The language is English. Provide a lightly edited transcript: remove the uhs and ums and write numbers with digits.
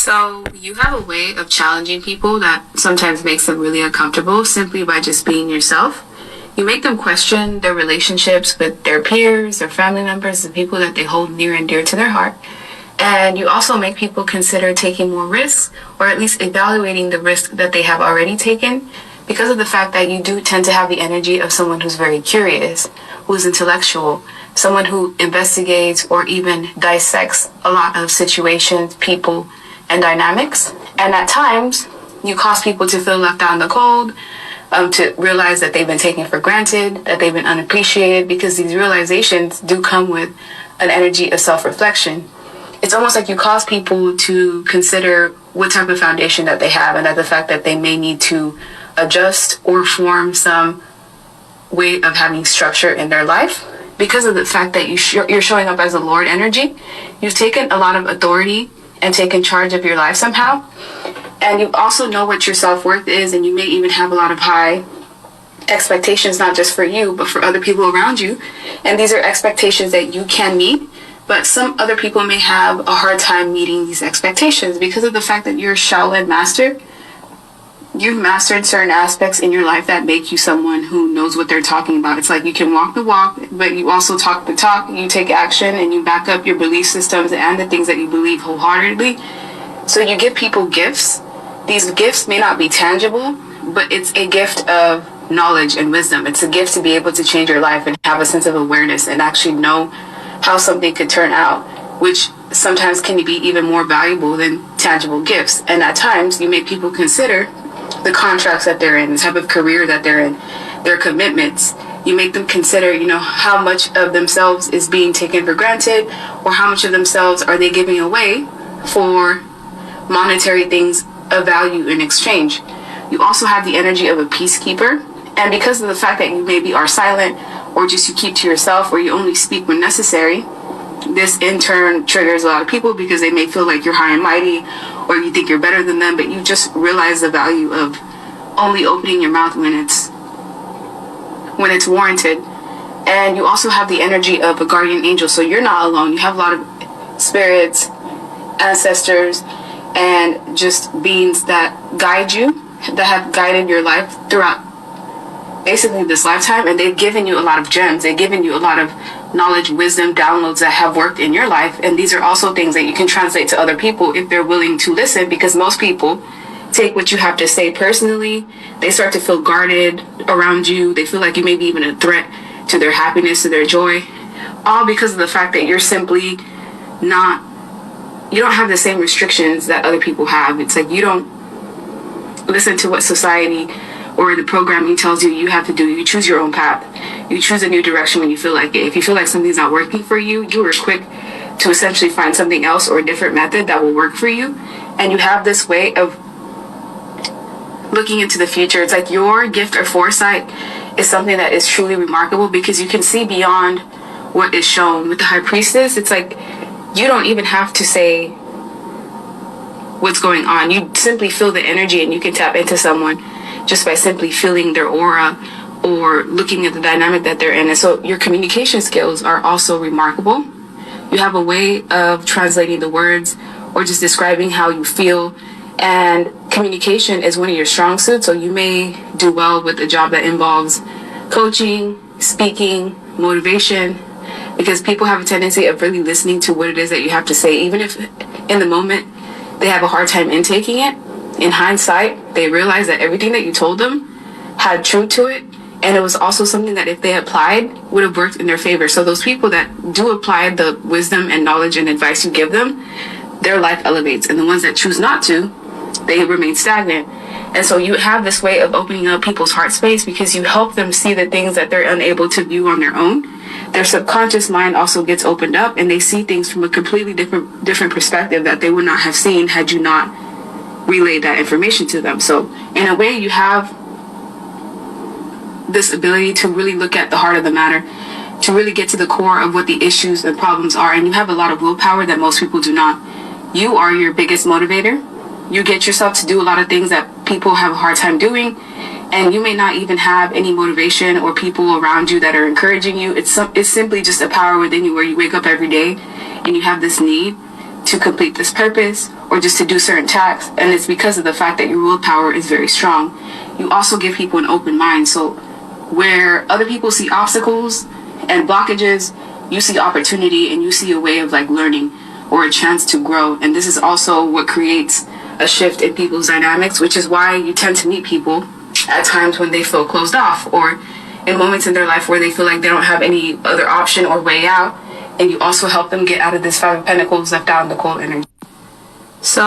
So you have a way of challenging people that sometimes makes them really uncomfortable simply by just being yourself. You make them question their relationships with their peers, their family members, the people that they hold near and dear to their heart. And you also make people consider taking more risks, or at least evaluating the risk that they have already taken, because of the fact that you do tend to have the energy of someone who's very curious, who's intellectual, someone who investigates or even dissects a lot of situations, people, and dynamics. And at times, you cause people to feel left out in the cold, to realize that they've been taken for granted, that they've been unappreciated, because these realizations do come with an energy of self-reflection. It's almost like you cause people to consider what type of foundation that they have, and that the fact that they may need to adjust or form some way of having structure in their life. Because of the fact that you're showing up as a Lord energy, you've taken a lot of authority and taken charge of your life somehow. And you also know what your self-worth is, and you may even have a lot of high expectations, not just for you, but for other people around you. And these are expectations that you can meet, but some other people may have a hard time meeting these expectations because of the fact that you're a Shaolin master. You've mastered certain aspects in your life that make you someone who knows what they're talking about. It's like you can walk the walk, but you also talk the talk. You take action and you back up your belief systems and the things that you believe wholeheartedly. So you give people gifts. These gifts may not be tangible, but it's a gift of knowledge and wisdom. It's a gift to be able to change your life and have a sense of awareness and actually know how something could turn out, which sometimes can be even more valuable than tangible gifts. And at times, you make people consider the contracts that they're in, the type of career that they're in, their commitments. You make them consider, how much of themselves is being taken for granted, or how much of themselves are they giving away for monetary things of value in exchange. You also have the energy of a peacekeeper, and because of the fact that you maybe are silent, or just you keep to yourself, or you only speak when necessary, this in turn triggers a lot of people because they may feel like you're high and mighty, or you think you're better than them, but you just realize the value of only opening your mouth when it's warranted. And you also have the energy of a guardian angel, so you're not alone. You have a lot of spirits, ancestors, and just beings that guide you, that have guided your life throughout basically this lifetime, and they've given you a lot of gems. They've given you a lot of knowledge, wisdom, downloads that have worked in your life, and these are also things that you can translate to other people if they're willing to listen, because most people take what you have to say personally. They start to feel guarded around you. They feel like you may be even a threat to their happiness, to their joy, all because of the fact that you're simply not, you don't have the same restrictions that other people have. It's like you don't listen to what society or the programming tells you have to do. You choose your own path. You choose a new direction when you feel like it. If you feel like something's not working for you, you are quick to essentially find something else or a different method that will work for you. And you have this way of looking into the future. It's like your gift or foresight is something that is truly remarkable, because you can see beyond what is shown. With the High Priestess, it's like you don't even have to say what's going on. You simply feel the energy, and you can tap into someone just by simply feeling their aura or looking at the dynamic that they're in. And so your communication skills are also remarkable. You have a way of translating the words or just describing how you feel. And communication is one of your strong suits. So you may do well with a job that involves coaching, speaking, motivation, because people have a tendency of really listening to what it is that you have to say, even if in the moment they have a hard time intaking it. In hindsight, they realize that everything that you told them had truth to it, and it was also something that if they applied would have worked in their favor. So those people that do apply the wisdom and knowledge and advice you give them, their life elevates, and the ones that choose not to, they remain stagnant. And so you have this way of opening up people's heart space, because you help them see the things that they're unable to view on their own. Their subconscious mind also gets opened up, and they see things from a completely different perspective that they would not have seen had you not relayed that information to them. So in a way, you have this ability to really look at the heart of the matter, to really get to the core of what the issues and problems are. And you have a lot of willpower that most people do not. You are your biggest motivator. You get yourself to do a lot of things that people have a hard time doing, and you may not even have any motivation or people around you that are encouraging you. It's simply just a power within you, where you wake up every day and you have this need to complete this purpose or just to do certain tasks. And it's because of the fact that your willpower is very strong. You also give people an open mind. So where other people see obstacles and blockages, you see opportunity and you see a way of like learning or a chance to grow. And this is also what creates a shift in people's dynamics, which is why you tend to meet people at times when they feel closed off or in moments in their life where they feel like they don't have any other option or way out. And you also help them get out of this Five of Pentacles left out in the cold energy. So